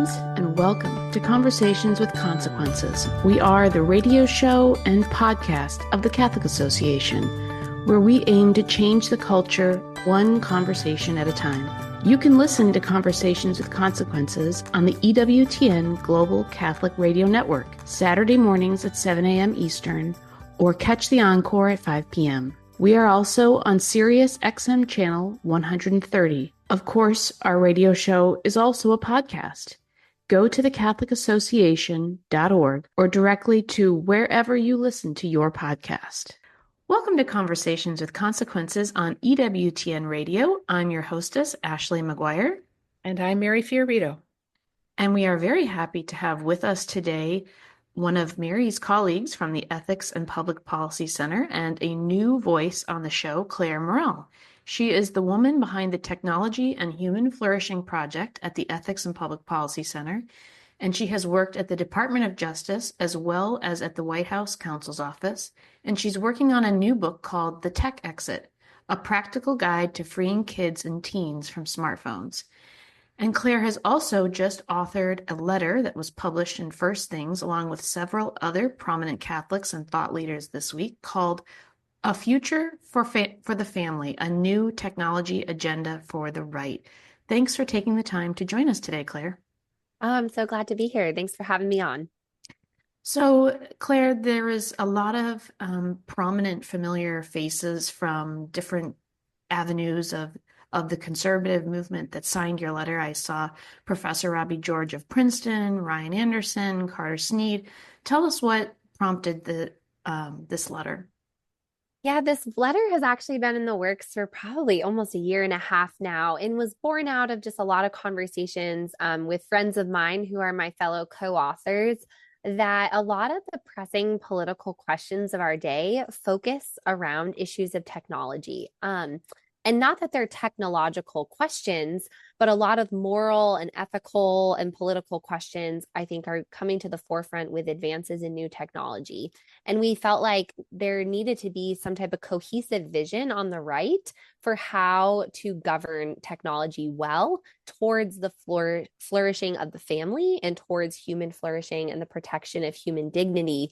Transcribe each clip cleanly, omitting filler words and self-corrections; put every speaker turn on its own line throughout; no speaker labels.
friends, and welcome to Conversations with Consequences. We are the radio show and podcast of the Catholic Association, where we aim to change the culture one conversation at a time. You can listen to Conversations with Consequences on the EWTN Global Catholic Radio Network, Saturday mornings at 7 a.m. Eastern, or catch the encore at 5 p.m. We are also on Sirius XM channel 130. Of course, our radio show is also a podcast. Go to thecatholicassociation.org or directly to wherever you listen to your podcast. Welcome to Conversations with Consequences on EWTN Radio. I'm your hostess, Ashley McGuire.
And I'm Mary Fiorito.
And we are very happy to have with us today one of Mary's colleagues from the Ethics and Public Policy Center and a new voice on the show, Clare Morell. She is the woman behind the Technology and Human Flourishing Project at the Ethics and Public Policy Center, and she has worked at the Department of Justice as well as at the White House Counsel's Office, and she's working on a new book called The Tech Exit, a practical guide to freeing kids and teens from smartphones. And Clare has also just authored a letter that was published in First Things along with several other prominent Catholics and thought leaders this week called A Future for the Family, a New Technology Agenda for the Right. Thanks for taking the time to join us today, Clare.
I'm so glad to be here. Thanks for having me on.
So, Clare, there is a lot of prominent, familiar faces from different avenues of the conservative movement that signed your letter. I saw Professor Robbie George of Princeton, Ryan Anderson, Carter Snead. Tell us what prompted this letter.
Yeah, this letter has actually been in the works for probably almost a year and a half now and was born out of just a lot of conversations with friends of mine who are my fellow co-authors, that a lot of the pressing political questions of our day focus around issues of technology. And not that they're technological questions, but a lot of moral and ethical and political questions, I think, are coming to the forefront with advances in new technology. And we felt like there needed to be some type of cohesive vision on the right for how to govern technology well towards the flourishing of the family and towards human flourishing and the protection of human dignity.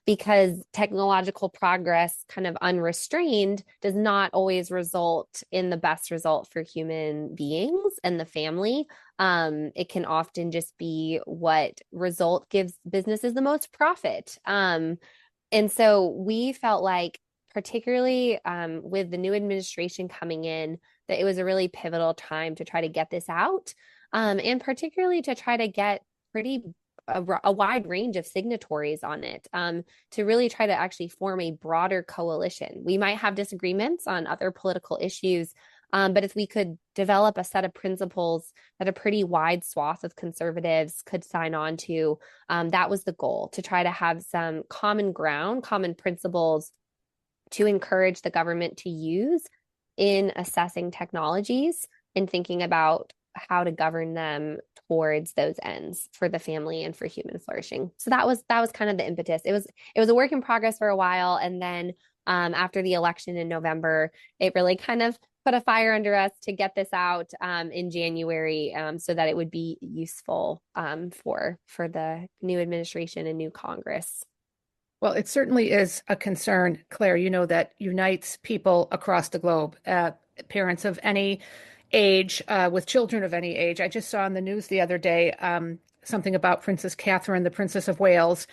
Because technological progress, kind of unrestrained, does not always result in the best result for human beings and the family. It can often just be what result gives businesses the most profit. And so we felt like, particularly with the new administration coming in, that it was a really pivotal time to try to get this out, and particularly to try to get a wide range of signatories on it, to really try to actually form a broader coalition. We might have disagreements on other political issues, but if we could develop a set of principles that a pretty wide swath of conservatives could sign on to, that was the goal, to try to have some common ground, common principles to encourage the government to use in assessing technologies and thinking about how to govern them towards those ends for the family and for human flourishing. So that was kind of the impetus. It was a work in progress for a while, and then after the election in November, it really kind of put a fire under us to get this out in January, so that it would be useful for the new administration and new Congress.
Well, it certainly is a concern, Clare, that unites people across the globe, parents of any age, with children of any age. I just saw on the news the other day something about Princess Catherine, the Princess of Wales,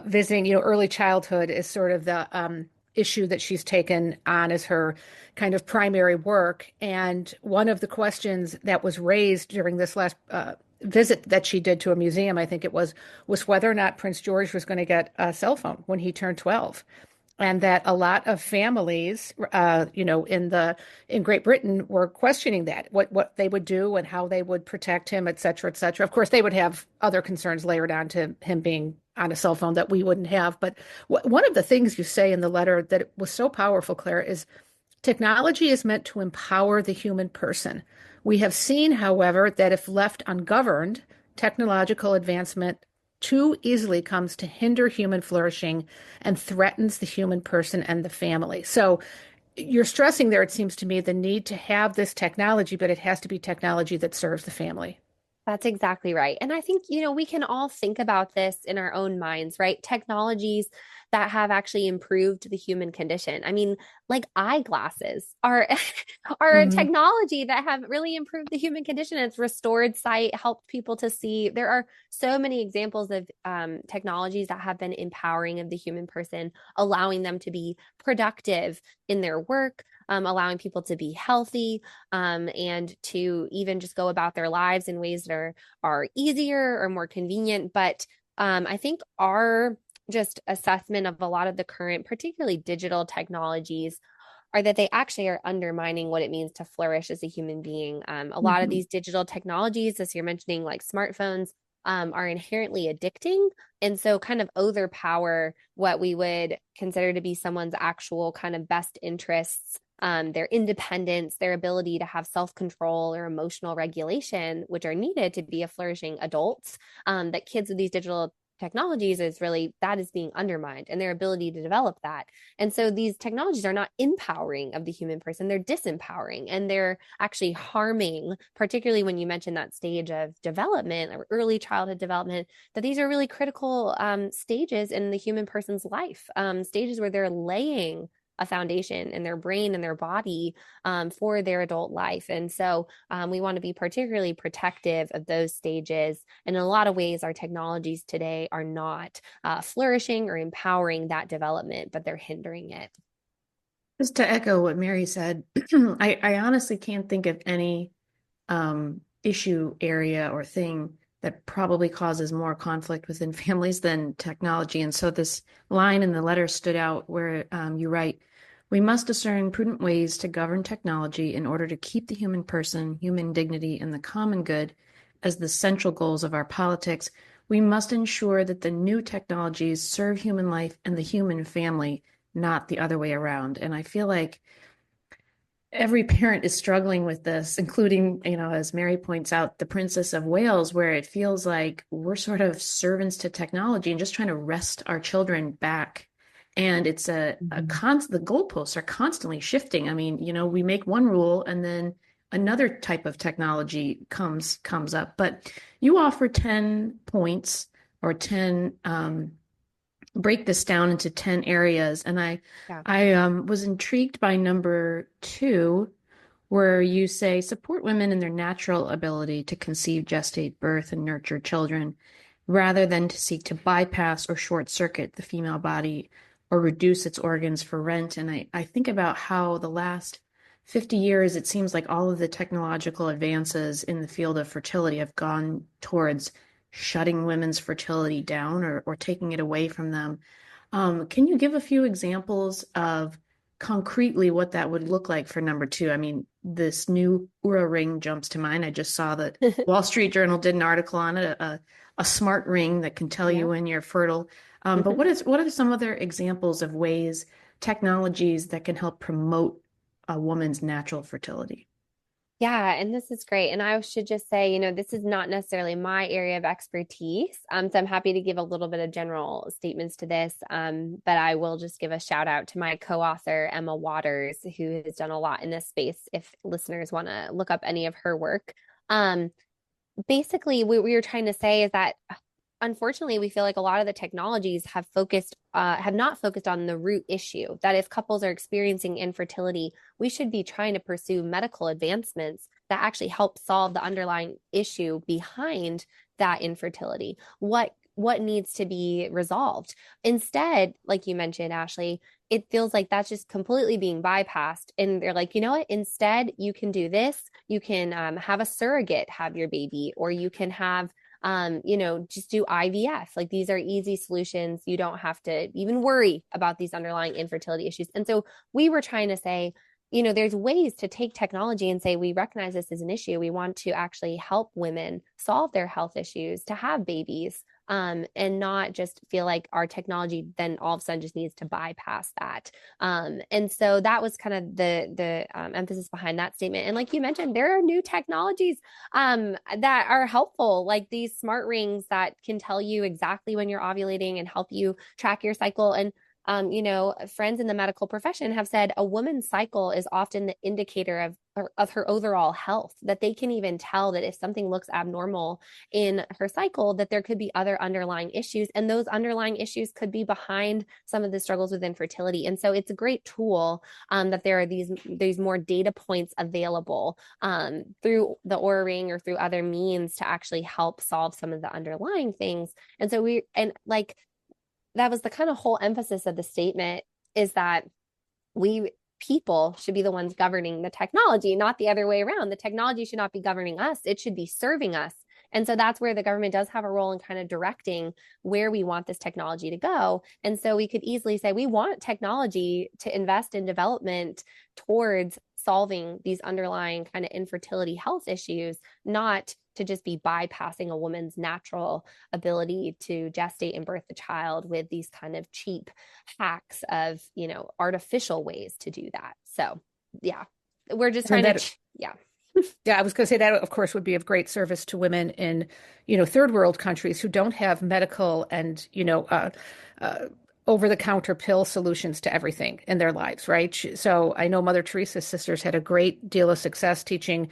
visiting. Early childhood is sort of the issue that she's taken on as her kind of primary work. And one of the questions that was raised during this last visit that she did to a museum, I think it was whether or not Prince George was going to get a cell phone when he turned 12. And that a lot of families, in Great Britain were questioning that, what they would do and how they would protect him, et cetera, et cetera. Of course, they would have other concerns layered onto him being on a cell phone that we wouldn't have. But one of the things you say in the letter that was so powerful, Clare, is technology is meant to empower the human person. We have seen, however, that if left ungoverned, technological advancement too easily comes to hinder human flourishing and threatens the human person and the family. So you're stressing there, it seems to me, the need to have this technology, but it has to be technology that serves the family.
That's exactly right. And I think, we can all think about this in our own minds, right? Technologies that have actually improved the human condition. I mean, like eyeglasses are are a
Hmm.
technology that have really improved the human condition. It's restored sight, helped people to see. There are so many examples of technologies that have been empowering of the human person, allowing them to be productive in their work, allowing people to be healthy, and to even just go about their lives in ways that are easier or more convenient. But I think our just assessment of a lot of the current, particularly digital technologies, are that they actually are undermining what it means to flourish as a human being. A lot of
Hmm.
these digital technologies, as you're mentioning, like smartphones, are inherently addicting. And so kind of overpower what we would consider to be someone's actual kind of best interests, their independence, their ability to have self control or emotional regulation, which are needed to be a flourishing adult. That kids with these digital technologies is really that is being undermined and their ability to develop that. And so these technologies are not empowering of the human person, they're disempowering and they're actually harming, particularly when you mention that stage of development or early childhood development, that these are really critical stages in the human person's life, stages where they're laying a foundation in their brain and their body for their adult life. And so we want to be particularly protective of those stages. And in a lot of ways, our technologies today are not flourishing or empowering that development, but they're hindering it.
Just to echo what Mary said, I honestly can't think of any issue area or thing that probably causes more conflict within families than technology. And so this line in the letter stood out where you write, we must discern prudent ways to govern technology in order to keep the human person, human dignity, and the common good as the central goals of our politics. We must ensure that the new technologies serve human life and the human family, not the other way around. And I feel like every parent is struggling with this, including, as Mary points out, the Princess of Wales, where it feels like we're sort of servants to technology and just trying to wrest our children back. And it's the goalposts are constantly shifting. I mean, we make one rule and then another type of technology comes up. But you offer 10 points or 10 break this down into 10 areas. And I
Yeah.
I was intrigued by number two, where you say support women in their natural ability to conceive, gestate, birth, and nurture children, rather than to seek to bypass or short circuit the female body or reduce its organs for rent. And I think about how the last 50 years, it seems like all of the technological advances in the field of fertility have gone towards shutting women's fertility down or taking it away from them. Can you give a few examples of concretely what that would look like for number two? I mean, this new Oura ring jumps to mind. I just saw that Wall Street Journal did an article on it, a smart ring that can tell you
Yeah.
when you're fertile. But
Mhm.
what are some other examples of ways, technologies that can help promote a woman's natural fertility?
Yeah, and this is great. And I should just say, this is not necessarily my area of expertise. So I'm happy to give a little bit of general statements to this. But I will just give a shout out to my co-author, Emma Waters, who has done a lot in this space, if listeners want to look up any of her work. Um, Basically what we were trying to say is that unfortunately we feel like a lot of the technologies have not focused on the root issue, that if couples are experiencing infertility, we should be trying to pursue medical advancements that actually help solve the underlying issue behind that infertility. What needs to be resolved? Instead, like you mentioned, Ashley, it feels like that's just completely being bypassed. And they're like, you know what? Instead, you can do this. You can have a surrogate have your baby, or you can have, just do IVF. Like these are easy solutions. You don't have to even worry about these underlying infertility issues. And so we were trying to say, there's ways to take technology and say, we recognize this as an issue. We want to actually help women solve their health issues, to have babies, and not just feel like our technology then all of a sudden just needs to bypass that. And so that was kind of the emphasis behind that statement. And like you mentioned, there are new technologies that are helpful, like these smart rings that can tell you exactly when you're ovulating and help you track your cycle. And Friends in the medical profession have said a woman's cycle is often the indicator of her overall health, that they can even tell that if something looks abnormal in her cycle, that there could be other underlying issues, and those underlying issues could be behind some of the struggles with infertility. And so it's a great tool, that there are these more data points available, through the Oura Ring or through other means to actually help solve some of the underlying things. And so that was the kind of whole emphasis of the statement, is that we people should be the ones governing the technology, not the other way around. The technology should not be governing us. It should be serving us. And so that's where the government does have a role in kind of directing where we want this technology to go. And so we could easily say we want technology to invest in development towards solving these underlying kind of infertility health issues, not to just be bypassing a woman's natural ability to gestate and birth a child with these kind of cheap hacks of, artificial ways to do that. So, yeah, we're just
And
trying
that,
to, yeah.
yeah, I was going to say that, of course, would be of great service to women in, third world countries who don't have medical and, uh, over-the-counter pill solutions to everything in their lives, right? So I know Mother Teresa's sisters had a great deal of success teaching,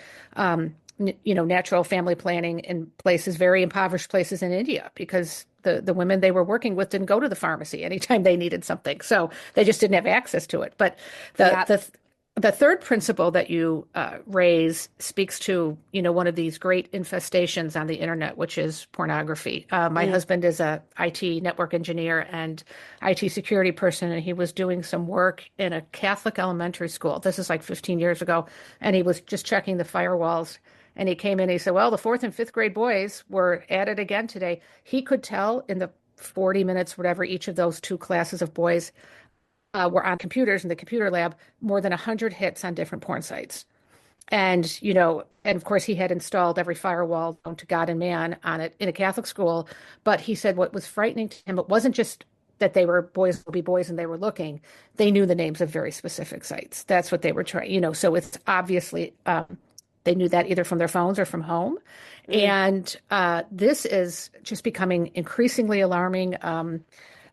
natural family planning in places, very impoverished places in India, because the women they were working with didn't go to the pharmacy anytime they needed something. So they just didn't have access to it. But the
Yeah.
the the third principle that you raise speaks to, one of these great infestations on the internet, which is pornography. My
Mm.
husband is a IT network engineer and IT security person, and he was doing some work in a Catholic elementary school. This is like 15 years ago, and he was just checking the firewalls. And he came in and he said, well, the fourth and fifth grade boys were at it again today. He could tell in the 40 minutes, whatever each of those two classes of boys were on computers in the computer lab, more than 100 hits on different porn sites. And of course, he had installed every firewall known to God and man on it in a Catholic school. But he said what was frightening to him, it wasn't just that they were boys will be boys and they were looking. They knew the names of very specific sites. That's what they were trying, so it's obviously they knew that either from their phones or from home.
Mm.
And this is just becoming increasingly alarming.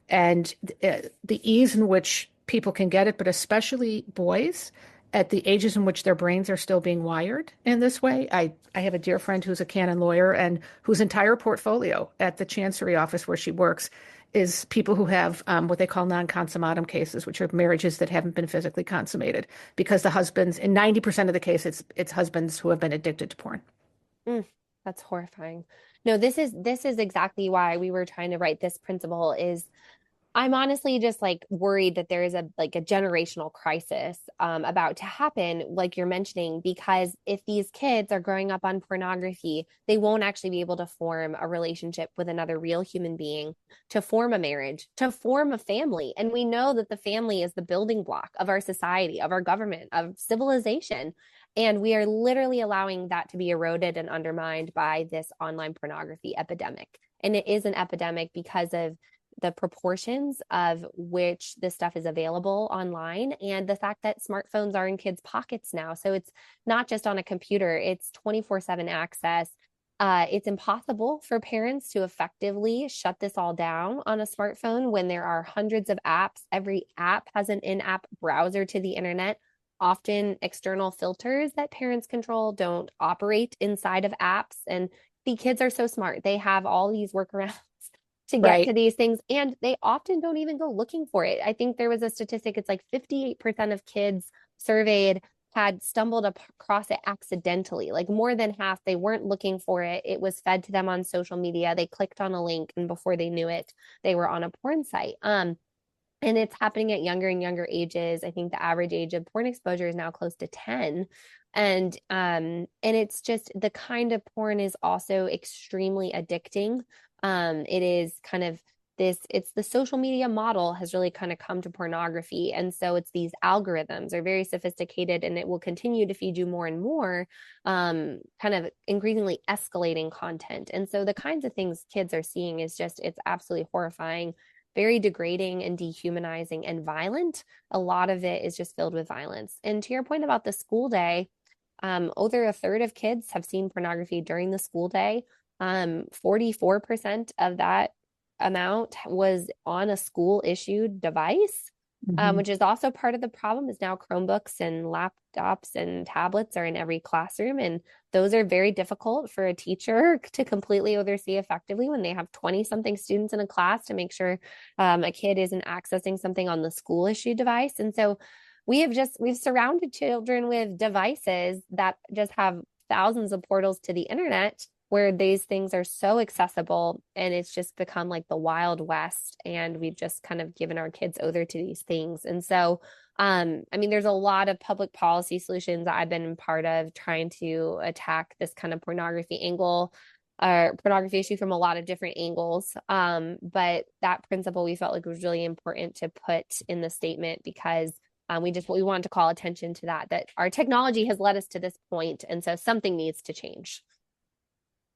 And the ease in which people can get it, but especially boys at the ages in which their brains are still being wired in this way. I have a dear friend who's a canon lawyer and whose entire portfolio at the Chancery office where she works is people who have what they call non-consummatum cases, which are marriages that haven't been physically consummated because the husbands, in 90% of the cases, it's husbands who have been addicted to porn.
Mm. That's horrifying. No, this is exactly why we were trying to write this principle. Is I'm honestly just like worried that there is a generational crisis about to happen, like you're mentioning, because if these kids are growing up on pornography, they won't actually be able to form a relationship with another real human being, to form a marriage, to form a family. And we know that the family is the building block of our society, of our government, of civilization. And we are literally allowing that to be eroded and undermined by this online pornography epidemic. And it is an epidemic because of the proportions of which this stuff is available online, and the fact that smartphones are in kids' pockets now. So it's not just on a computer, it's 24/7 access. It's impossible for parents to effectively shut this all down on a smartphone when there are hundreds of apps. Every app has an in-app browser to the internet. Often external filters that parents control don't operate inside of apps. And the kids are so smart. They have all these workarounds to get to
Right.
these things, and they often don't even go looking for it. I think there was a statistic, it's like 58% of kids surveyed had stumbled across it accidentally. Like more than half, they weren't looking for it. It was fed to them on social media. They clicked on a link, and before they knew it, they were on a porn site. And it's happening at younger and younger ages. I think the average age of porn exposure is now close to 10. And it's just the kind of porn is also extremely addicting. It is kind of it's the social media model has really kind of come to pornography. And so it's these algorithms are very sophisticated, and it will continue to feed you more and more, kind of increasingly escalating content. And so the kinds of things kids are seeing is just, it's absolutely horrifying, very degrading and dehumanizing and violent. A lot of it is just filled with violence. And to your point about the school day, over a third of kids have seen pornography during the school day. 44% of that amount was on a school issued device,
Mhm.
which is also part of the problem is now Chromebooks and laptops and tablets are in every classroom. And those are very difficult for a teacher to completely oversee effectively when they have 20 something students in a class to make sure a kid isn't accessing something on the school issue device. And so we've surrounded children with devices that just have thousands of portals to the internet where these things are so accessible and it's just become like the Wild West. And we've just kind of given our kids over to these things. And so, I mean, there's a lot of public policy solutions I've been part of trying to attack this kind of pornography angle or pornography issue from a lot of different angles. But that principle we felt like was really important to put in the statement because we wanted to call attention to that our technology has led us to this point, and so something needs to change.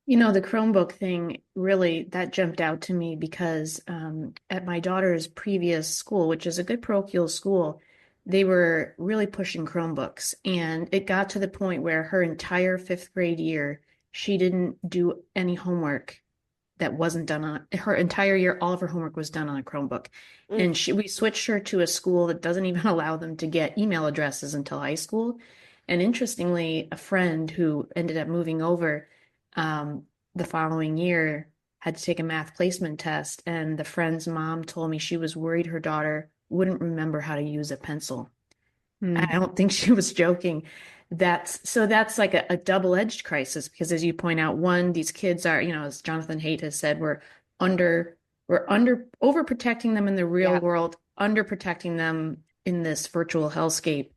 The Chromebook thing really that jumped out to me because at my daughter's previous school, which is a good parochial school, they were really pushing Chromebooks. And it got to the point where her entire fifth grade year, she didn't do any homework that wasn't done on her entire year. All of her homework was done on a Chromebook.
Mm.
And we switched her to a school that doesn't even allow them to get email addresses until high school. And interestingly, a friend who ended up moving over um, the following year had to take a math placement test, and the friend's mom told me she was worried her daughter wouldn't remember how to use a pencil.
Hmm.
I don't think she was joking. That's like a double-edged crisis because as you point out, one, these kids are, as Jonathan Haidt has said, under we're under overprotecting them in the real
Yeah,
world, underprotecting them in this virtual hellscape.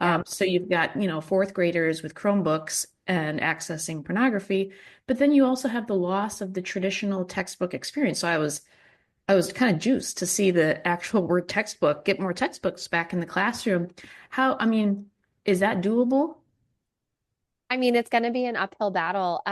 yeah.
So you've got, fourth graders with Chromebooks and accessing pornography, but then you also have the loss of the traditional textbook experience. So I was kind of juiced to see the actual word textbook, get more textbooks back in the classroom. I mean, is that doable?
I mean, it's going to be an uphill battle.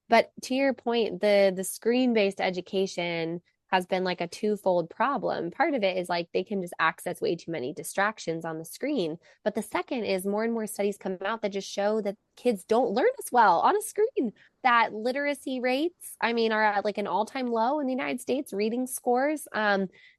But to your point, the screen-based education has been like a twofold problem. Part of it is like they can just access way too many distractions on the screen. But the second is more and more studies come out that just show that kids don't learn as well on a screen. That literacy rates, I mean, are at like an all-time low in the United States, reading scores.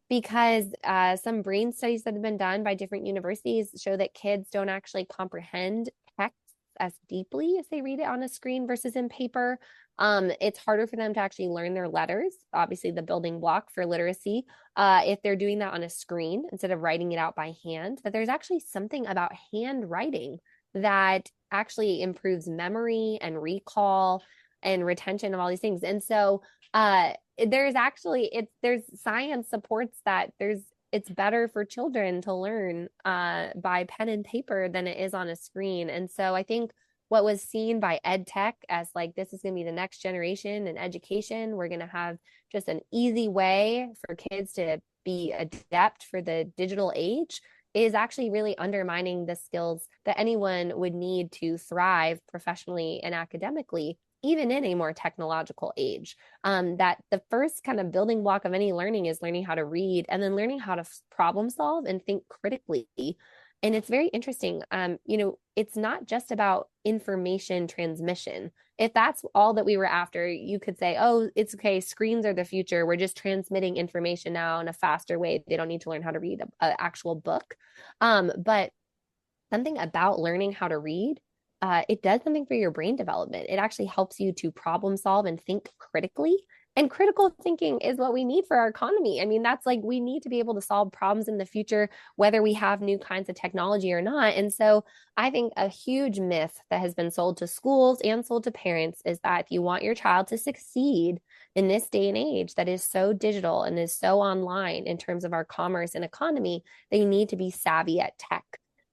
Because some brain studies that have been done by different universities show that kids don't actually comprehend text as deeply as they read it on a screen versus in paper. It's harder for them to actually learn their letters, obviously the building block for literacy, if they're doing that on a screen instead of writing it out by hand. That there's actually something about handwriting that actually improves memory and recall and retention of all these things. And so there's actually there's science supports that it's better for children to learn by pen and paper than it is on a screen. And so I think what was seen by ed tech as like this is going to be the next generation in education, we're going to have just an easy way for kids to be adept for the digital age is actually really undermining the skills that anyone would need to thrive professionally and academically even in a more technological age. That the first kind of building block of any learning is learning how to read and then learning how to problem solve and think critically. And it's very interesting. It's not just about information transmission. If that's all that we were after, you could say, oh, it's okay. Screens are the future. We're just transmitting information now in a faster way. They don't need to learn how to read an actual book. But something about learning how to read, it does something for your brain development. It actually helps you to problem solve and think critically. And critical thinking is what we need for our economy. I mean, that's like we need to be able to solve problems in the future, whether we have new kinds of technology or not. And so I think a huge myth that has been sold to schools and sold to parents is that if you want your child to succeed in this day and age that is so digital and is so online in terms of our commerce and economy, they need to be savvy at tech.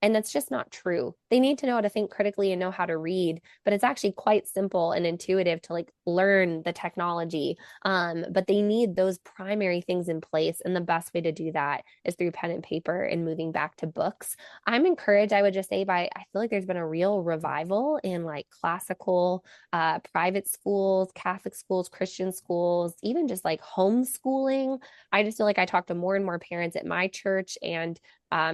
And that's just not true. They need to know how to think critically and know how to read, but it's actually quite simple and intuitive to like learn the technology. But they need those primary things in place. And the best way to do that is through pen and paper and moving back to books. I'm encouraged, I would just say, I feel like there's been a real revival in like classical private schools, Catholic schools, Christian schools, even just like homeschooling. I just feel like I talk to more and more parents at my church and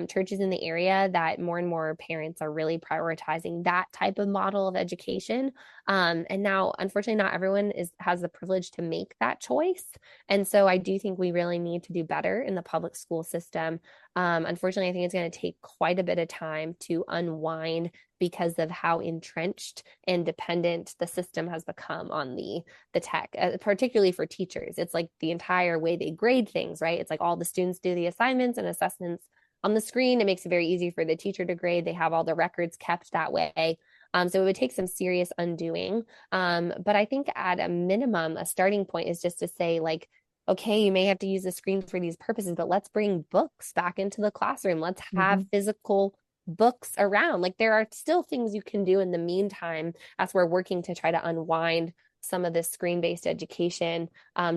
churches in the area that more and more parents are really prioritizing that type of model of education. And now, unfortunately, not everyone has the privilege to make that choice. And so I do think we really need to do better in the public school system. Unfortunately, I think it's going to take quite a bit of time to unwind because of how entrenched and dependent the system has become on the tech, particularly for teachers. It's like the entire way they grade things, right? It's like all the students do the assignments and assessments on the screen. It makes it very easy for the teacher to grade. They have all the records kept that way. So it would take some serious undoing. But I think at a minimum, a starting point is just to say, like, okay, you may have to use the screen for these purposes, but let's bring books back into the classroom. Let's have physical books around. Like, there are still things you can do in the meantime as we're working to try to unwind some of this screen-based education.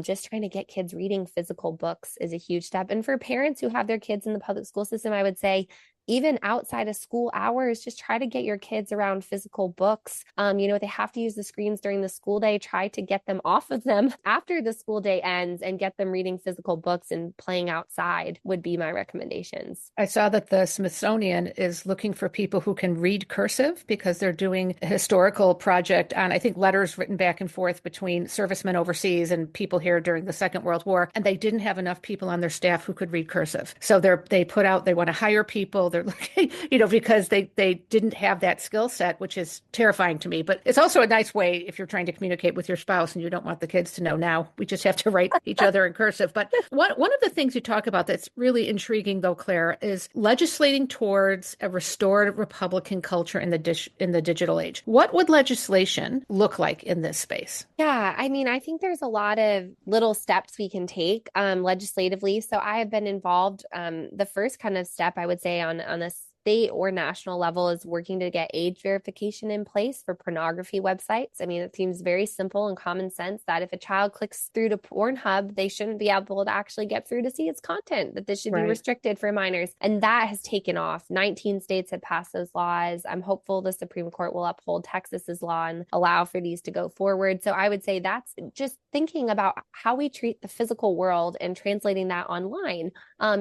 Just trying to get kids reading physical books is a huge step. And for parents who have their kids in the public school system, I would say, even outside of school hours, just try to get your kids around physical books. They have to use the screens during the school day. Try to get them off of them after the school day ends and get them reading physical books and playing outside would be my recommendations.
I saw that the Smithsonian is looking for people who can read cursive because they're doing a historical project on, I think, letters written back and forth between servicemen overseas and people here during the Second World War. And they didn't have enough people on their staff who could read cursive. So they put out, they want to hire people. They're looking, because they didn't have that skill set, which is terrifying to me. But it's also a nice way if you're trying to communicate with your spouse and you don't want the kids to know now. We just have to write each other in cursive. But one of the things you talk about that's really intriguing, though, Claire, is legislating towards a restored Republican culture in the digital age. What would legislation look like in this space?
Yeah, I mean, I think there's a lot of little steps we can take legislatively. So I have been involved. The first kind of step I would say on a state or national level is working to get age verification in place for pornography websites. I mean, it seems very simple and common sense that if a child clicks through to Pornhub, they shouldn't be able to actually get through to see its content, that this should be restricted for minors. And that has taken off. 19 states have passed those laws. I'm hopeful the Supreme Court will uphold Texas's law and allow for these to go forward. So I would say that's just thinking about how we treat the physical world and translating that online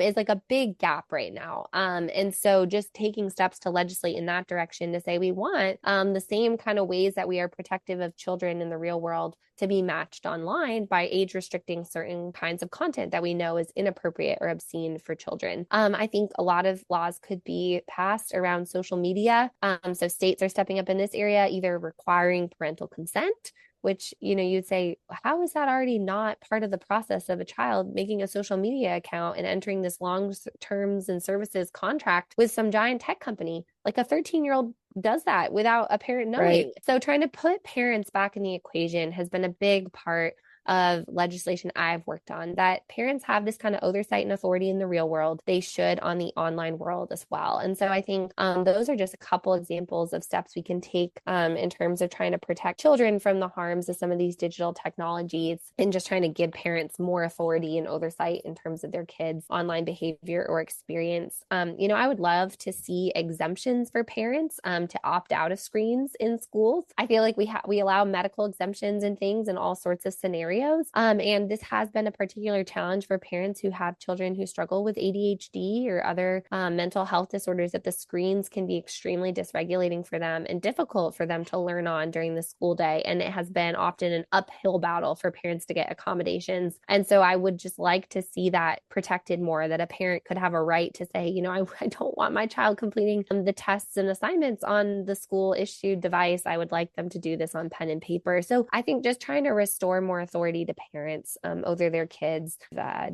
is like a big gap right now. And so just taking steps to legislate in that direction to say we want the same kind of ways that we are protective of children in the real world to be matched online by age restricting certain kinds of content that we know is inappropriate or obscene for children. I think a lot of laws could be passed around social media. So states are stepping up in this area, either requiring parental consent, which, you'd say, how is that already not part of the process of a child making a social media account and entering this long terms and services contract with some giant tech company? Like a 13-year-old does that without a parent knowing. Right. So trying to put parents back in the equation has been a big part of legislation I've worked on, that parents have this kind of oversight and authority in the real world. They should on the online world as well. And so I think those are just a couple examples of steps we can take in terms of trying to protect children from the harms of some of these digital technologies and just trying to give parents more authority and oversight in terms of their kids' online behavior or experience. I would love to see exemptions for parents to opt out of screens in schools. I feel like we allow medical exemptions and things in all sorts of scenarios. And this has been a particular challenge for parents who have children who struggle with ADHD or other mental health disorders, that the screens can be extremely dysregulating for them and difficult for them to learn on during the school day. And it has been often an uphill battle for parents to get accommodations. And so I would just like to see that protected more, that a parent could have a right to say, I don't want my child completing the tests and assignments on the school issued device. I would like them to do this on pen and paper. So I think just trying to restore more authority to parents over their kids'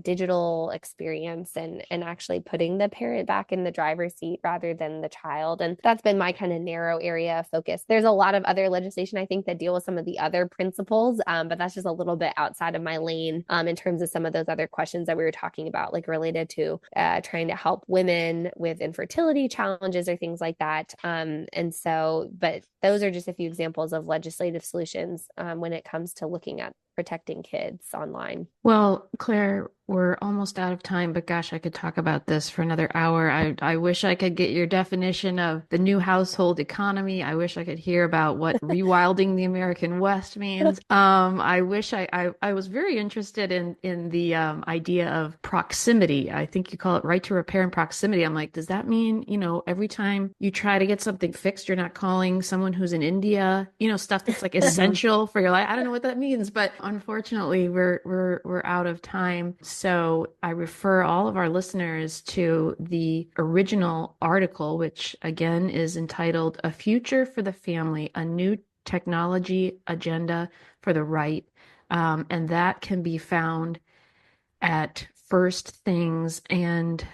digital experience and actually putting the parent back in the driver's seat rather than the child. And that's been my kind of narrow area of focus. There's a lot of other legislation, I think, that deal with some of the other principles, but that's just a little bit outside of my lane in terms of some of those other questions that we were talking about, like related to trying to help women with infertility challenges or things like that. But those are just a few examples of legislative solutions when it comes to looking at protecting kids online.
Well, Claire, We're almost out of time, but gosh, I could talk about this for another hour. I wish I could get your definition of the new household economy. I wish I could hear about what rewilding the American West means. I wish I was very interested in the idea of proximity. I think you call it right to repair and proximity. I'm like, does that mean, every time you try to get something fixed, you're not calling someone who's in India, stuff that's like essential for your life. I don't know what that means, but unfortunately, we're out of time. So I refer all of our listeners to the original article, which again is entitled A Future for the Family, a New Technology Agenda for the Right. And that can be found at First Things. And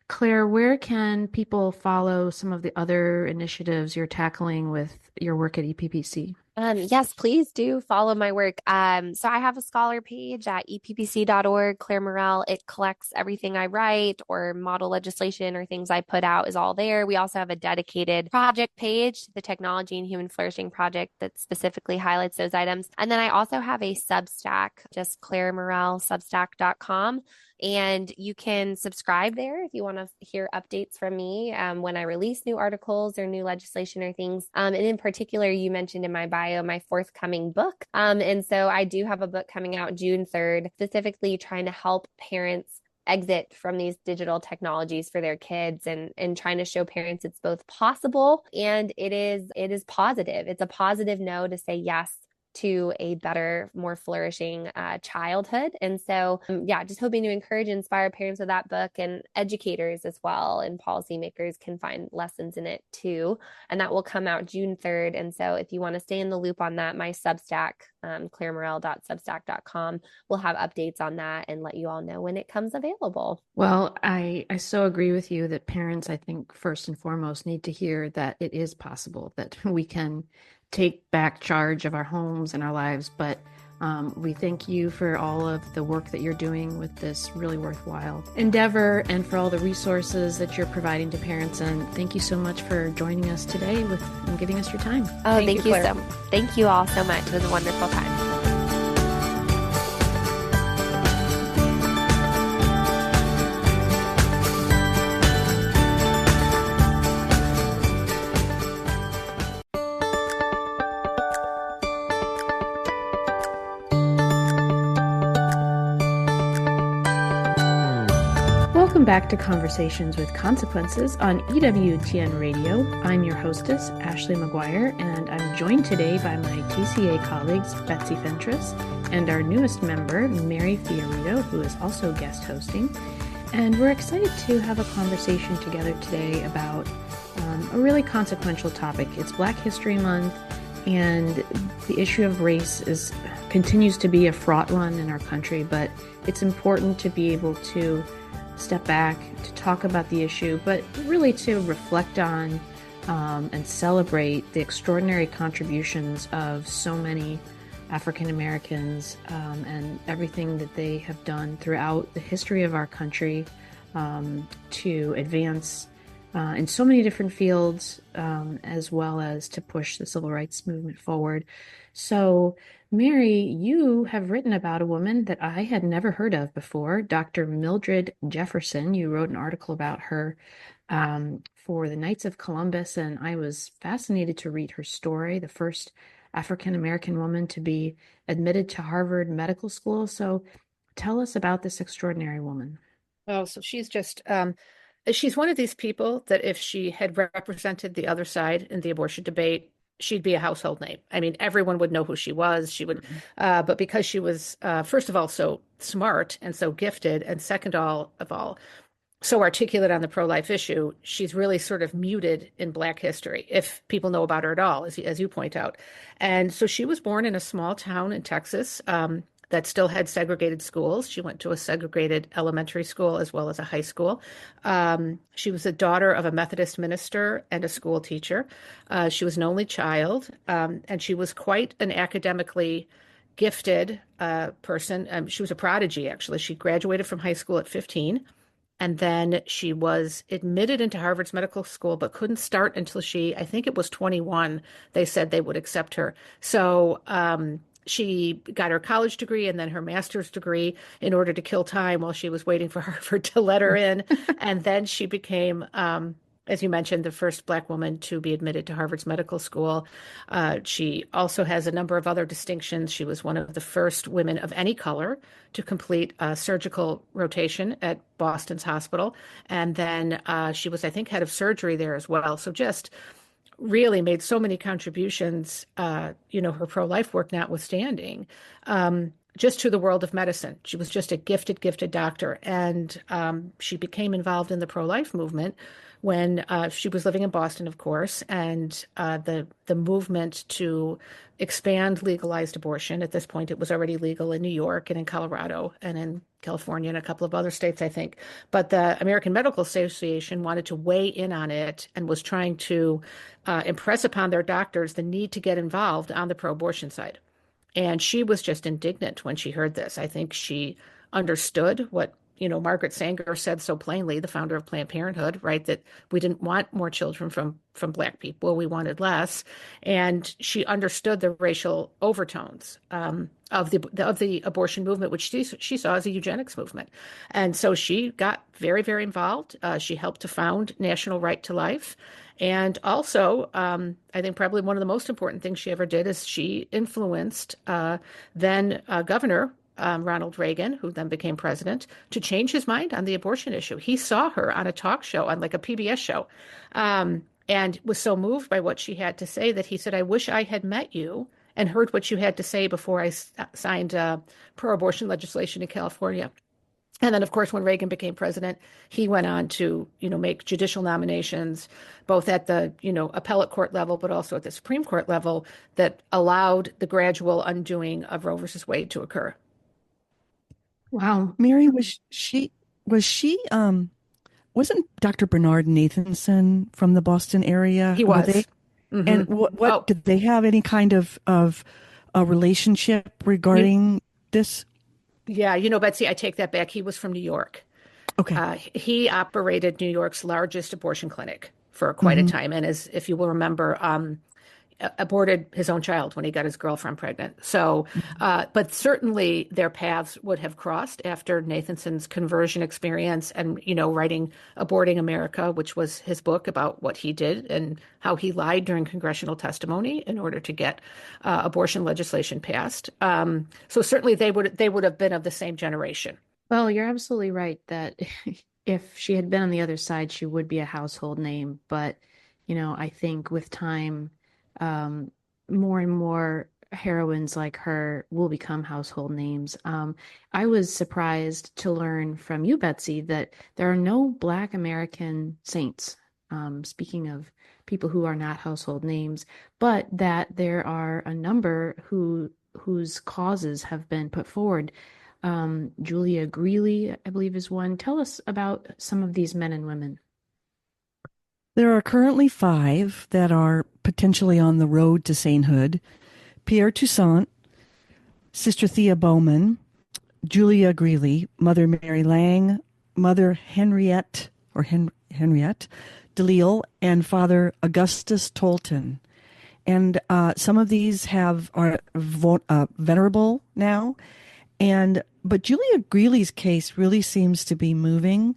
Claire, where can people follow some of the other initiatives you're tackling with your work at EPPC?
Yes, please do follow my work. So I have a scholar page at eppc.org, Clare Morell. It collects everything I write or model legislation or things I put out is all there. We also have a dedicated project page, the Technology and Human Flourishing Project, that specifically highlights those items. And then I also have a Substack, just Clare Morell, substack.com. And you can subscribe there if you want to hear updates from me when I release new articles or new legislation or things. And in particular, you mentioned in my bio my forthcoming book. And so I do have a book coming out June 3rd, specifically trying to help parents exit from these digital technologies for their kids and trying to show parents it's both possible and it is positive. It's a positive no to say yes to a better, more flourishing childhood. And so, yeah, just hoping to encourage and inspire parents with that book, and educators as well and policymakers can find lessons in it too. And that will come out June 3rd. And so if you want to stay in the loop on that, my Substack, claremorell.substack.com, will have updates on that and let you all know when it comes available.
Well, I so agree with you that parents, I think, first and foremost, need to hear that it is possible that we can take back charge of our homes and our lives. But we thank you for all of the work that you're doing with this really worthwhile endeavor and for all the resources that you're providing to parents. And thank you so much for joining us today and giving us your time.
Oh, thank you all so much. It was a wonderful time.
Welcome back to Conversations with Consequences on EWTN Radio. I'm your hostess, Ashley McGuire, and I'm joined today by my TCA colleagues, Betsy Fentress, and our newest member, Mary Fiorito, who is also guest hosting. And we're excited to have a conversation together today about a really consequential topic. It's Black History Month, and the issue of race continues to be a fraught one in our country, but it's important to be able to step back, to talk about the issue, but really to reflect on and celebrate the extraordinary contributions of so many African Americans and everything that they have done throughout the history of our country to advance in so many different fields, as well as to push the civil rights movement forward. So, Mary, you have written about a woman that I had never heard of before, Dr. Mildred Jefferson. You wrote an article about her for the Knights of Columbus, and I was fascinated to read her story, the first African American woman to be admitted to Harvard Medical School. So, tell us about this extraordinary woman.
Oh, so she's one of these people that if she had represented the other side in the abortion debate, she'd be a household name. I mean, everyone would know who she was. She would, but because she was, first of all, so smart and so gifted, and second of all, so articulate on the pro-life issue, she's really sort of muted in Black history, if people know about her at all, as you point out. And so she was born in a small town in Texas that still had segregated schools. She went to a segregated elementary school as well as a high school. She was the daughter of a Methodist minister and a school teacher. She was an only child, and she was quite an academically gifted person. She was a prodigy, actually. She graduated from high school at 15. And then she was admitted into Harvard's medical school, but couldn't start until I think it was 21. They said they would accept her. So She got her college degree and then her master's degree in order to kill time while she was waiting for Harvard to let her in. And then she became, as you mentioned, the first Black woman to be admitted to Harvard's medical school. She also has a number of other distinctions. She was one of the first women of any color to complete a surgical rotation at Boston's hospital. And then she was, I think, head of surgery there as well. So just really made so many contributions, her pro-life work notwithstanding, just to the world of medicine. She was just a gifted, gifted doctor. And she became involved in the pro-life movement when she was living in Boston, of course, and the movement to expand legalized abortion. At this point, it was already legal in New York and in Colorado and in California and a couple of other states, I think. But the American Medical Association wanted to weigh in on it and was trying to impress upon their doctors the need to get involved on the pro-abortion side. And she was just indignant when she heard this. I think she understood what, Margaret Sanger said so plainly, the founder of Planned Parenthood, right, that we didn't want more children from Black people. We wanted less. And she understood the racial overtones of the abortion movement, which she saw as a eugenics movement. And so she got very, very involved. She helped to found National Right to Life. And also, I think probably one of the most important things she ever did is she influenced then Governor Ronald Reagan, who then became president, to change his mind on the abortion issue. He saw her on a talk show, on like a PBS show, and was so moved by what she had to say that he said, I wish I had met you and heard what you had to say before I signed pro-abortion legislation in California. And then, of course, when Reagan became president, he went on to, make judicial nominations, both at the, appellate court level, but also at the Supreme Court level, that allowed the gradual undoing of Roe versus Wade to occur.
Wow.
Mary, wasn't Dr. Bernard Nathanson from the Boston area?
He was. Mm-hmm.
And what did they have any kind of a relationship regarding this?
Yeah, Betsy, I take that back. He was from New York.
Okay.
He operated New York's largest abortion clinic for quite a time. And if you will remember, aborted his own child when he got his girlfriend pregnant. So, but certainly their paths would have crossed after Nathanson's conversion experience and, writing Aborting America, which was his book about what he did and how he lied during congressional testimony in order to get abortion legislation passed. So certainly they would have been of the same generation.
Well, you're absolutely right that if she had been on the other side, she would be a household name. But, I think with time, more and more heroines like her will become household names. I was surprised to learn from you, Betsy, that there are no Black American saints. Speaking of people who are not household names, but that there are a number whose causes have been put forward. Julia Greeley, I believe, is one. Tell us about some of these men and women.
There are currently 5 that are potentially on the road to sainthood. Pierre Toussaint, Sister Thea Bowman, Julia Greeley, Mother Mary Lang, Mother Henriette DeLille, and Father Augustus Tolton. And some of these are venerable now. But Julia Greeley's case really seems to be moving.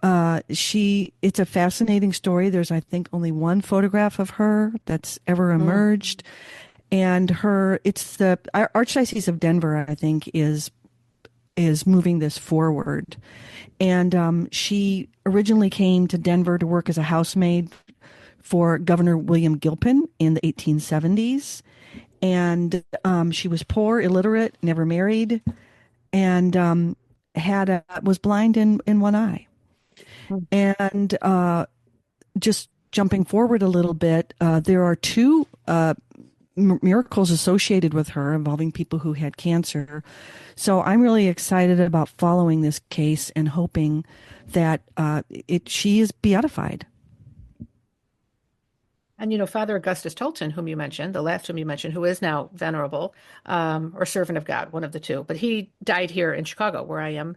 It's a fascinating story. There's, I think, only one photograph of her that's ever emerged. And it's the Archdiocese of Denver, I think, is moving this forward. And she originally came to Denver to work as a housemaid for Governor William Gilpin in the 1870s. And she was poor, illiterate, never married, and was blind in one eye. And just jumping forward a little bit, there are 2 miracles associated with her involving people who had cancer. So I'm really excited about following this case and hoping that she is beatified.
And, Father Augustus Tolton, whom you mentioned, the last whom you mentioned, who is now venerable, or servant of God, one of the two, but he died here in Chicago, where I am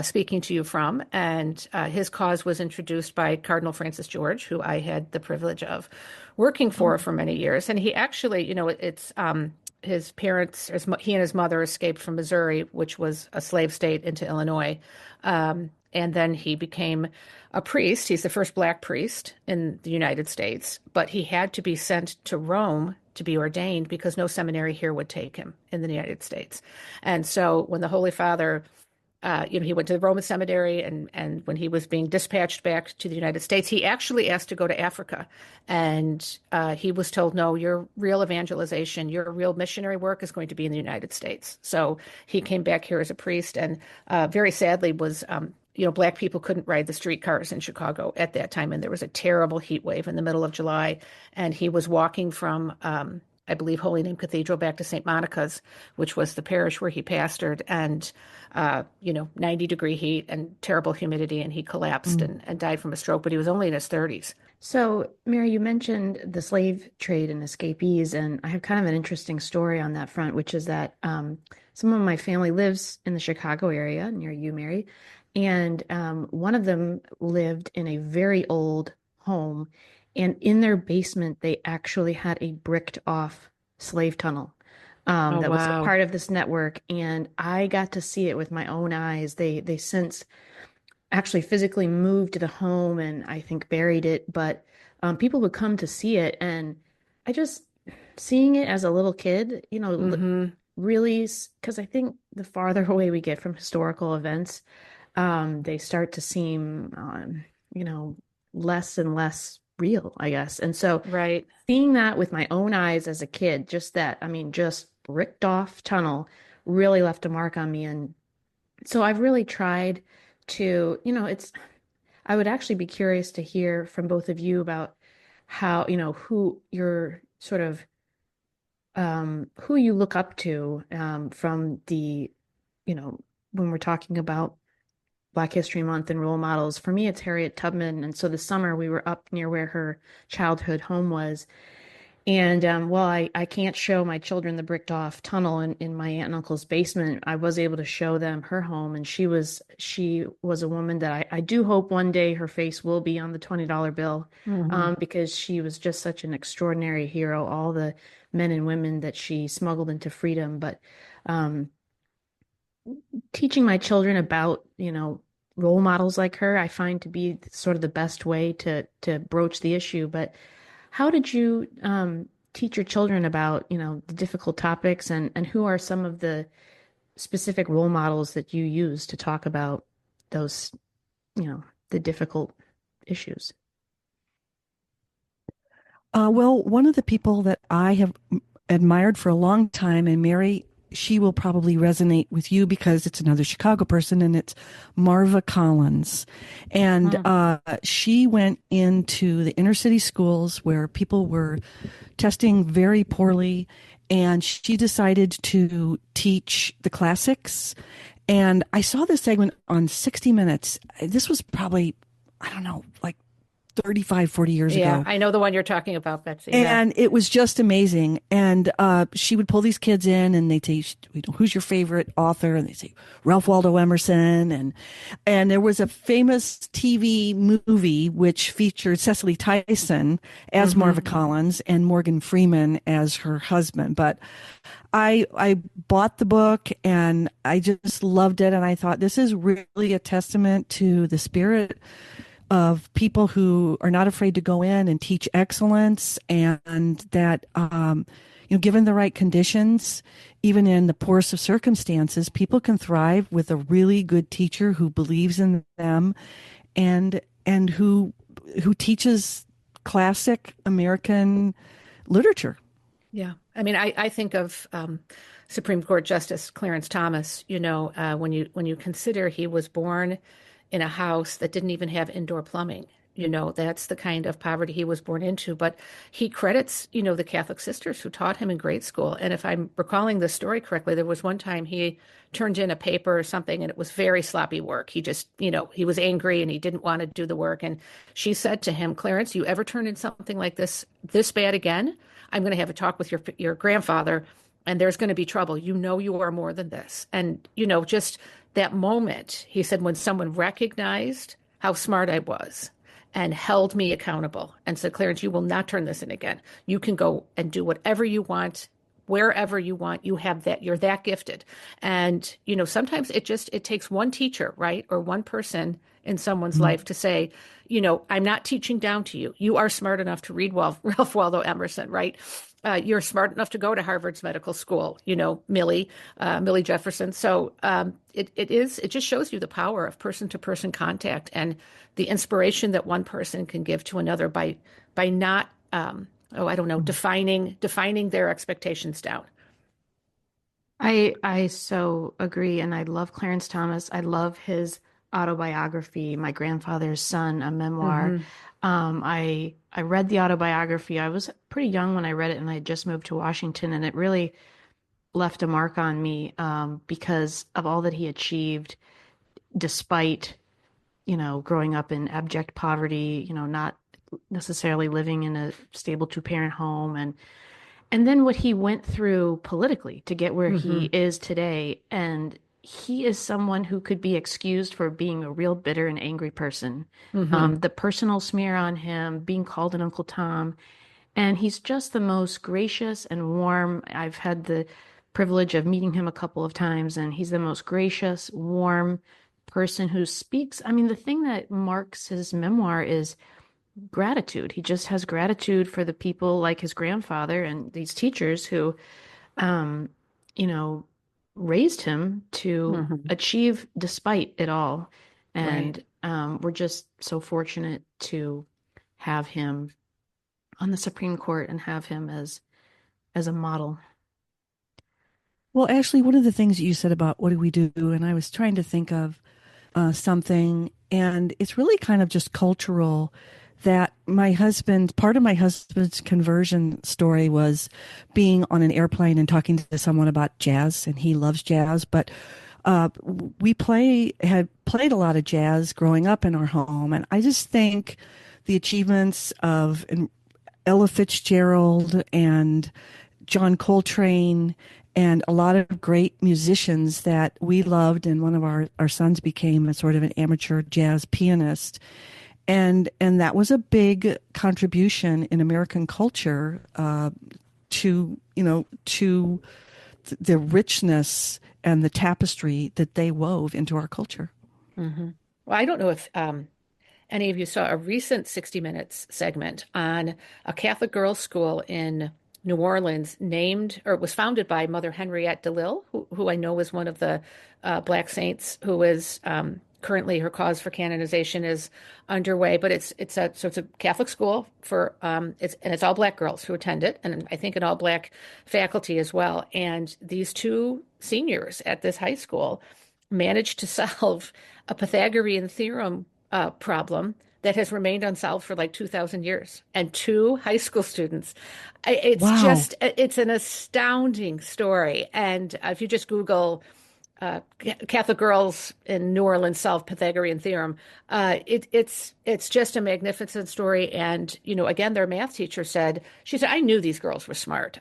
speaking to you from. And his cause was introduced by Cardinal Francis George, who I had the privilege of working for many years. And he actually, it's his parents, he and his mother escaped from Missouri, which was a slave state, into Illinois. And then he became a priest. He's the first black priest in the United States, but he had to be sent to Rome to be ordained because no seminary here would take him in the United States. And so when the Holy Father he went to the Roman seminary, and when he was being dispatched back to the United States, he actually asked to go to Africa. And he was told, no, your real evangelization, your real missionary work is going to be in the United States. So he came back here as a priest, and very sadly was, black people couldn't ride the streetcars in Chicago at that time. And there was a terrible heat wave in the middle of July. And he was walking from, I believe, Holy Name Cathedral back to St. Monica's, which was the parish where he pastored, and 90-degree heat and terrible humidity, and he collapsed and died from a stroke, but he was only in his 30s.
So, Mary, you mentioned the slave trade and escapees, and I have kind of an interesting story on that front, which is that some of my family lives in the Chicago area near you, Mary, and one of them lived in a very old home, and in their basement, they actually had a bricked off slave tunnel
Oh,
that was a
wow.
part of this network, and I got to see it with my own eyes. They since actually physically moved the home and I think buried it, but people would come to see it, and I just seeing it as a little kid,
Hmm.
really, because I think the farther away we get from historical events, they start to seem, you know, less and less real, I guess. And so
Right.
seeing that with my own eyes as a kid, just that, I mean, just bricked off tunnel really left a mark on me. And so I've really tried to, I would actually be curious to hear from both of you about how, who you're sort of, who you look up to, from the, you know, when we're talking about Black History Month and role models. For me, it's Harriet Tubman. And so this summer we were up near where her childhood home was. And while I can't show my children the bricked off tunnel in my aunt and uncle's basement, I was able to show them her home. And she was a woman that I do hope one day her face will be on the $20 bill,
Hmm.
because she was just such an extraordinary hero, all the men and women that she smuggled into freedom. But um, teaching my children about, role models like her, I find to be sort of the best way to broach the issue. But how did you teach your children about, the difficult topics, and who are some of the specific role models that you use to talk about those, the difficult issues?
Well, one of the people that I have admired for a long time, and Mary, she will probably resonate with you because it's another Chicago person, and it's Marva Collins. And
Hmm.
she went into the inner city schools where people were testing very poorly, and she decided to teach the classics. And I saw this segment on 60 Minutes. This was probably, I don't know, like 35, 40 years
Yeah,
ago.
I know the one you're talking about, Betsy. Yeah.
And it was just amazing. And she would pull these kids in, and they'd say, who's your favorite author? And they'd say, Ralph Waldo Emerson. And there was a famous TV movie which featured Cecily Tyson as
Hmm.
Marva Collins and Morgan Freeman as her husband. But I bought the book, and I just loved it. And I thought, this is really a testament to the spirit of people who are not afraid to go in and teach excellence, and that, given the right conditions, even in the poorest of circumstances, people can thrive with a really good teacher who believes in them, and who teaches classic American literature.
Yeah. I mean, I think of Supreme Court Justice Clarence Thomas, when you consider he was born in a house that didn't even have indoor plumbing. That's the kind of poverty he was born into. But he credits, the Catholic sisters who taught him in grade school. And if I'm recalling the story correctly, there was one time he turned in a paper or something, and it was very sloppy work. He just, he was angry and he didn't want to do the work. And she said to him, Clarence, you ever turn in something like this bad again? I'm going to have a talk with your grandfather, and there's going to be trouble. You are more than this. And, just that moment, he said, when someone recognized how smart I was and held me accountable and said, Clarence, you will not turn this in again. You can go and do whatever you want wherever you want, you have that, you're that gifted. And, sometimes it takes one teacher, right? Or one person in someone's
Mm.
life to say, I'm not teaching down to you. You are smart enough to read Ralph Waldo Emerson, right? You're smart enough to go to Harvard's medical school, Millie Jefferson. So it just shows you the power of person to person contact and the inspiration that one person can give to another by not, I don't know,
Mm.
defining their expectations down.
I so agree, and I love Clarence Thomas. I love his autobiography, My Grandfather's Son, a memoir.
Mm-hmm.
I read the autobiography. I was pretty young when I read it, and I had just moved to Washington, and it really left a mark on me because of all that he achieved, despite, growing up in abject poverty, not necessarily living in a stable two-parent home, and then what he went through politically to get where he
Mm-hmm.
is today. And he is someone who could be excused for being a real bitter and angry person.
Mm-hmm.
The personal smear on him, being called an Uncle Tom, and he's just the most gracious and warm. I've had the privilege of meeting him a couple of times, and he's the most gracious, warm person who speaks. I mean, the thing that marks his memoir is gratitude. He just has gratitude for the people like his grandfather and these teachers who, um, you know, raised him to
Mm-hmm.
achieve despite it all.
Right.
And we're just so fortunate to have him on the Supreme Court and have him as a model.
Well, Ashley, one of the things you said about what do we do, and I was trying to think of something, and it's really kind of just cultural. That part of my husband's conversion story was being on an airplane and talking to someone about jazz, and he loves jazz. But had played a lot of jazz growing up in our home, and I just think the achievements of Ella Fitzgerald and John Coltrane and a lot of great musicians that we loved, and one of our sons became a sort of an amateur jazz pianist, and that was a big contribution in American culture to the richness and the tapestry that they wove into our culture.
Mm-hmm. Well, I don't know if any of you saw a recent 60 Minutes segment on a Catholic girls' school in New Orleans named or was founded by Mother Henriette DeLille, who I know is one of the Black saints who is currently her cause for canonization is underway. But it's a Catholic school for it's all Black girls who attend it, and I think an all Black faculty as well. And these two seniors at this high school managed to solve a Pythagorean theorem problem that has remained unsolved for like 2,000 years. And two high school students.
Wow.
It's an astounding story. And if you just Google Catholic girls in New Orleans solve Pythagorean theorem, it's just a magnificent story. And, again, their math teacher she said, I knew these girls were smart.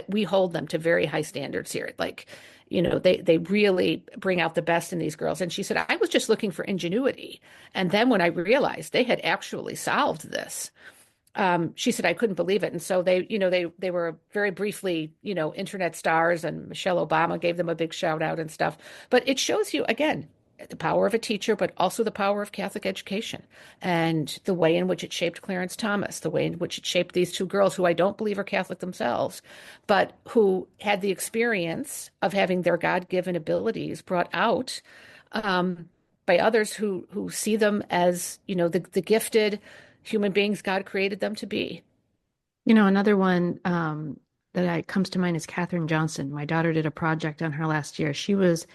We hold them to very high standards here. Like, they really bring out the best in these girls. And she said, I was just looking for ingenuity. And then when I realized they had actually solved this, she said, I couldn't believe it. And so they were very briefly, internet stars, and Michelle Obama gave them a big shout out and stuff. But it shows you, again, the power of a teacher, but also the power of Catholic education and the way in which it shaped Clarence Thomas, the way in which it shaped these two girls who I don't believe are Catholic themselves, but who had the experience of having their God-given abilities brought out by others who see them as, the gifted human beings God created them to be.
Another one comes to mind is Katherine Johnson. My daughter did a project on her last year. She was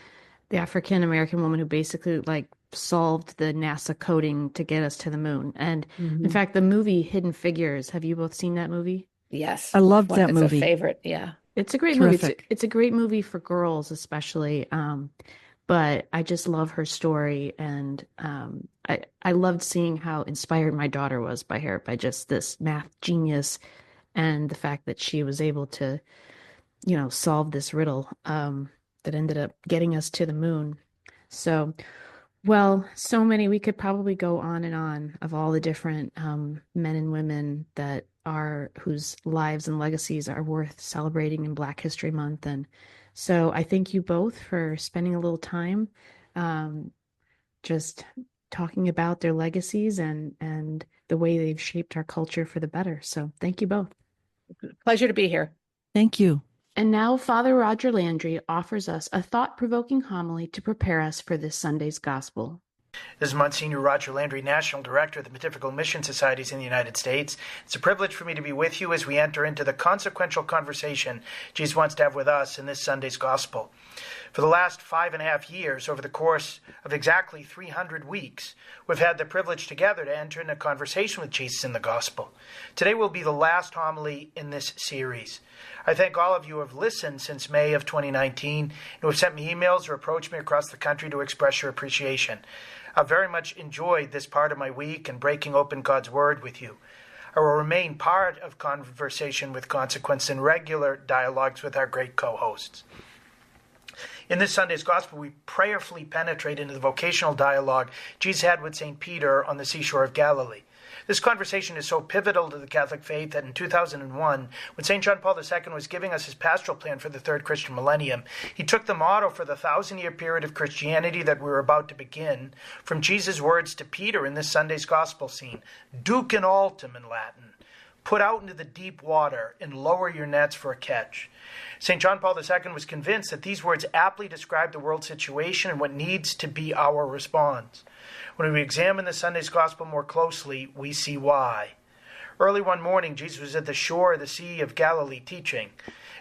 the African American woman who basically like solved the NASA coding to get us to the moon. And in
Mm-hmm.
fact, the movie Hidden Figures, have you both seen that movie?
Yes,
I loved that
it's a
movie.
favorite. Yeah.
It's a great movie.
Terrific.
It's a great movie for girls, especially. But I just love her story, and I loved seeing how inspired my daughter was by her, by just this math genius, and the fact that she was able to, solve this riddle that ended up getting us to the moon. So, well, so many, we could probably go on and on of all the different men and women that whose lives and legacies are worth celebrating in Black History Month. And so I thank you both for spending a little time just talking about their legacies and the way they've shaped our culture for the better. So thank you both.
Pleasure to be here.
Thank you.
And now Father Roger Landry offers us a thought-provoking homily to prepare us for this Sunday's Gospel.
This is Monsignor Roger Landry, National Director of the Pontifical Mission Societies in the United States. It's a privilege for me to be with you as we enter into the consequential conversation Jesus wants to have with us in this Sunday's Gospel. For the last 5.5 years, over the course of exactly 300 weeks, we've had the privilege together to enter into a conversation with Jesus in the Gospel. Today will be the last homily in this series. I thank all of you who have listened since May of 2019 and who have sent me emails or approached me across the country to express your appreciation. I've very much enjoyed this part of my week and breaking open God's Word with you. I will remain part of Conversation with Consequence and regular dialogues with our great co-hosts. In this Sunday's Gospel, we prayerfully penetrate into the vocational dialogue Jesus had with St. Peter on the seashore of Galilee. This conversation is so pivotal to the Catholic faith that in 2001, when St. John Paul II was giving us his pastoral plan for the third Christian millennium, he took the motto for the 1,000-year period of Christianity that we were about to begin from Jesus' words to Peter in this Sunday's Gospel scene, Duc in altum in Latin. Put out into the deep water and lower your nets for a catch. St. John Paul II was convinced that these words aptly describe the world situation and what needs to be our response. When we examine the Sunday's Gospel more closely, we see why. Early one morning, Jesus was at the shore of the Sea of Galilee teaching.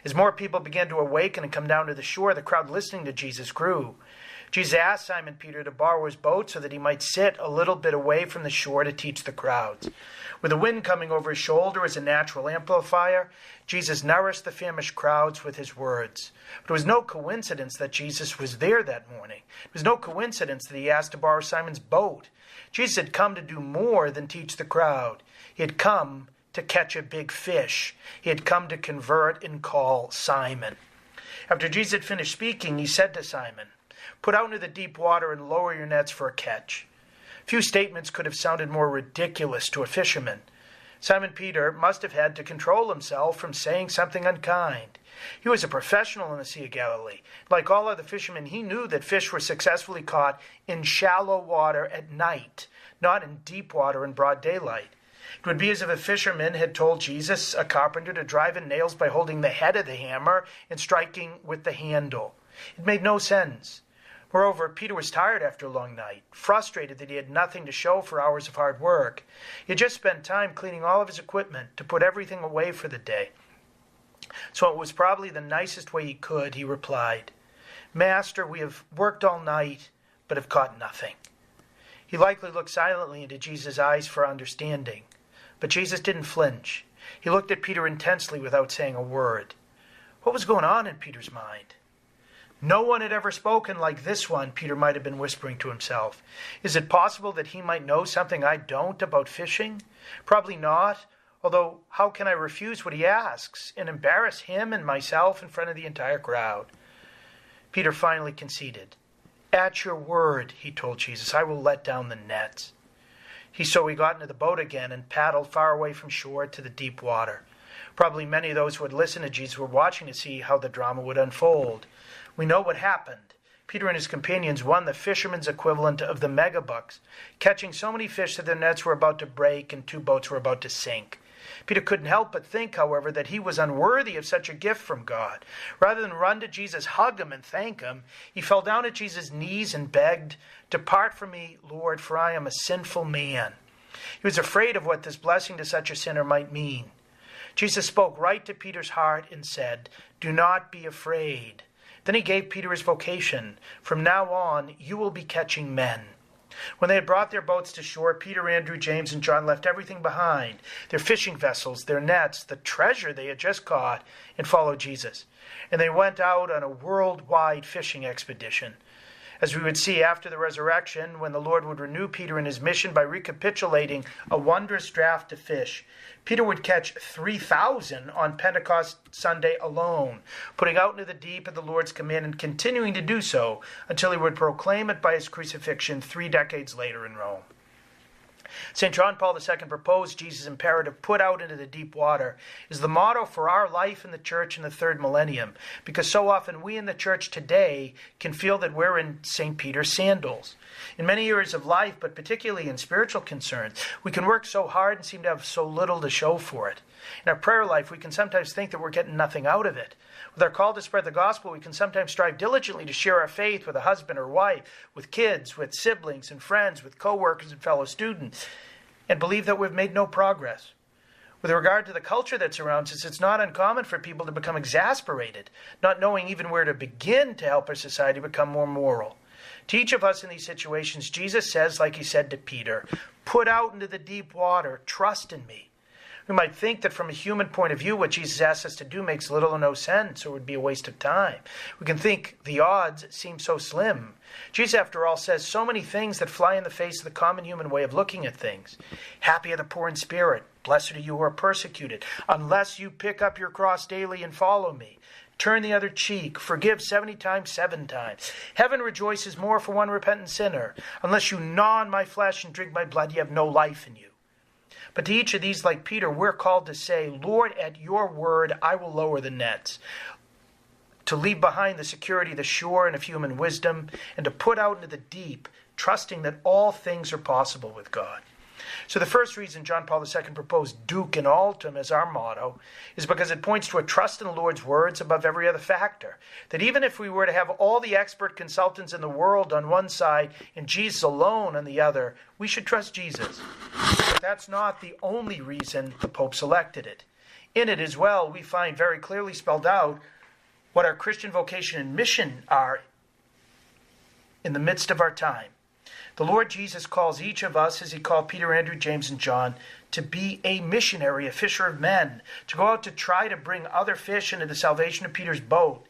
As more people began to awaken and come down to the shore, the crowd listening to Jesus grew. Jesus asked Simon Peter to borrow his boat so that he might sit a little bit away from the shore to teach the crowds. With the wind coming over his shoulder as a natural amplifier, Jesus nourished the famished crowds with his words. But it was no coincidence that Jesus was there that morning. It was no coincidence that he asked to borrow Simon's boat. Jesus had come to do more than teach the crowd. He had come to catch a big fish. He had come to convert and call Simon. After Jesus had finished speaking, he said to Simon, "Put out into the deep water and lower your nets for a catch." Few statements could have sounded more ridiculous to a fisherman. Simon Peter must have had to control himself from saying something unkind. He was a professional in the Sea of Galilee. Like all other fishermen, he knew that fish were successfully caught in shallow water at night, not in deep water in broad daylight. It would be as if a fisherman had told Jesus, a carpenter, to drive in nails by holding the head of the hammer and striking with the handle. It made no sense. Moreover, Peter was tired after a long night, frustrated that he had nothing to show for hours of hard work. He had just spent time cleaning all of his equipment to put everything away for the day. So it was probably the nicest way he could, he replied, "Master, we have worked all night, but have caught nothing." He likely looked silently into Jesus' eyes for understanding. But Jesus didn't flinch. He looked at Peter intensely without saying a word. What was going on in Peter's mind? No one had ever spoken like this one, Peter might have been whispering to himself. Is it possible that he might know something I don't about fishing? Probably not, although how can I refuse what he asks and embarrass him and myself in front of the entire crowd? Peter finally conceded. "At your word," he told Jesus, "I will let down the nets." So he got into the boat again and paddled far away from shore to the deep water. Probably many of those who had listened to Jesus were watching to see how the drama would unfold. We know what happened. Peter and his companions won the fisherman's equivalent of the megabucks, catching so many fish that their nets were about to break and 2 boats were about to sink. Peter couldn't help but think, however, that he was unworthy of such a gift from God. Rather than run to Jesus, hug him, and thank him, he fell down at Jesus' knees and begged, "Depart from me, Lord, for I am a sinful man." He was afraid of what this blessing to such a sinner might mean. Jesus spoke right to Peter's heart and said, "Do not be afraid." Then he gave Peter his vocation. "From now on, you will be catching men." When they had brought their boats to shore, Peter, Andrew, James, and John left everything behind, their fishing vessels, their nets, the treasure they had just caught, and followed Jesus. And they went out on a worldwide fishing expedition. As we would see after the resurrection, when the Lord would renew Peter in his mission by recapitulating a wondrous draught of fish, Peter would catch 3,000 on Pentecost Sunday alone, putting out into the deep at the Lord's command and continuing to do so until he would proclaim it by his crucifixion 3 decades later in Rome. St. John Paul II proposed Jesus' imperative, put out into the deep water, is the motto for our life in the church in the third millennium, because so often we in the church today can feel that we're in St. Peter's sandals. In many areas of life, but particularly in spiritual concerns, we can work so hard and seem to have so little to show for it. In our prayer life, we can sometimes think that we're getting nothing out of it. With our call to spread the gospel, we can sometimes strive diligently to share our faith with a husband or wife, with kids, with siblings and friends, with co-workers and fellow students, and believe that we've made no progress. With regard to the culture that surrounds us, it's not uncommon for people to become exasperated, not knowing even where to begin to help our society become more moral. To each of us in these situations, Jesus says, like he said to Peter, put out into the deep water, trust in me. We might think that from a human point of view, what Jesus asks us to do makes little or no sense or would be a waste of time. We can think the odds seem so slim. Jesus, after all, says so many things that fly in the face of the common human way of looking at things. Happy are the poor in spirit. Blessed are you who are persecuted. Unless you pick up your cross daily and follow me. Turn the other cheek. Forgive 70 times, 7 times. Heaven rejoices more for one repentant sinner. Unless you gnaw on my flesh and drink my blood, you have no life in you. But to each of these, like Peter, we're called to say, Lord, at your word, I will lower the nets. To leave behind the security, the shore, and of human wisdom, and to put out into the deep, trusting that all things are possible with God. So the first reason John Paul II proposed Duc in Altum as our motto is because it points to a trust in the Lord's words above every other factor. That even if we were to have all the expert consultants in the world on one side and Jesus alone on the other, we should trust Jesus. But that's not the only reason the Pope selected it. In it as well, we find very clearly spelled out what our Christian vocation and mission are in the midst of our time. The Lord Jesus calls each of us, as he called Peter, Andrew, James, and John, to be a missionary, a fisher of men, to go out to try to bring other fish into the salvation of Peter's boat,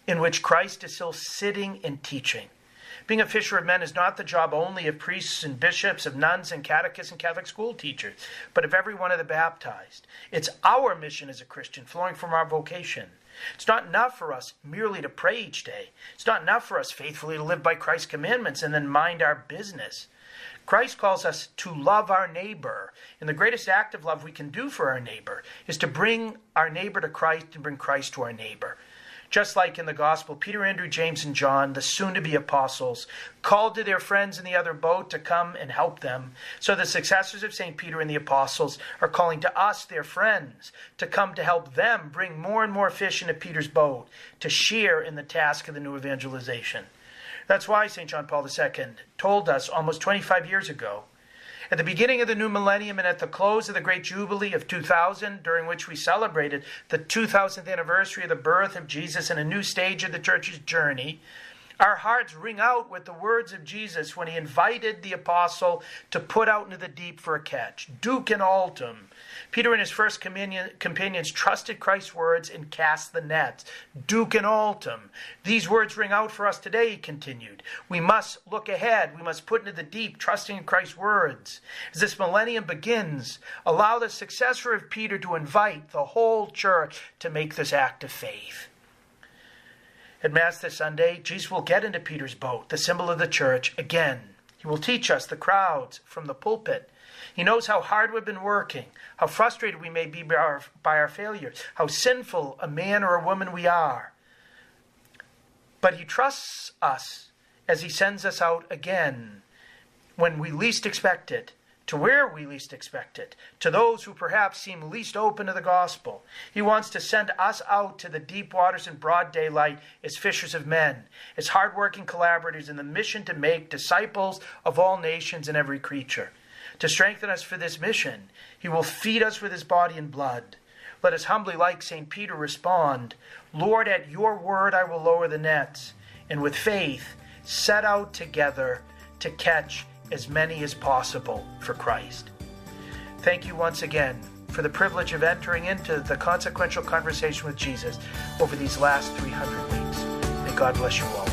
in which Christ is still sitting and teaching. Being a fisher of men is not the job only of priests and bishops, of nuns and catechists and Catholic school teachers, but of every one of the baptized. It's our mission as a Christian, flowing from our vocation. It's not enough for us merely to pray each day. It's not enough for us faithfully to live by Christ's commandments and then mind our business. Christ calls us to love our neighbor. And the greatest act of love we can do for our neighbor is to bring our neighbor to Christ and bring Christ to our neighbor. Just like in the gospel, Peter, Andrew, James, and John, the soon-to-be apostles, called to their friends in the other boat to come and help them. So the successors of St. Peter and the apostles are calling to us, their friends, to come to help them bring more and more fish into Peter's boat, to share in the task of the new evangelization. That's why St. John Paul II told us almost 25 years ago, at the beginning of the new millennium and at the close of the great Jubilee of 2000, during which we celebrated the 2000th anniversary of the birth of Jesus and a new stage of the church's journey, our hearts ring out with the words of Jesus when he invited the apostle to put out into the deep for a catch. Duc in Altum. Peter and his first companions trusted Christ's words and cast the nets. Duc in Altum. These words ring out for us today, he continued. We must look ahead. We must put into the deep, trusting in Christ's words. As this millennium begins, allow the successor of Peter to invite the whole church to make this act of faith. At Mass this Sunday, Jesus will get into Peter's boat, the symbol of the church, again. He will teach us, the crowds, from the pulpit. He knows how hard we've been working, how frustrated we may be by our failures, how sinful a man or a woman we are. But he trusts us as he sends us out again when we least expect it, to where we least expect it, to those who perhaps seem least open to the gospel. He wants to send us out to the deep waters in broad daylight as fishers of men, as hardworking collaborators in the mission to make disciples of all nations and every creature. To strengthen us for this mission, he will feed us with his body and blood. Let us humbly, like St. Peter, respond, Lord, at your word I will lower the nets, and with faith set out together to catch as many as possible for Christ. Thank you once again for the privilege of entering into the consequential conversation with Jesus over these last 300 weeks. May God bless you all.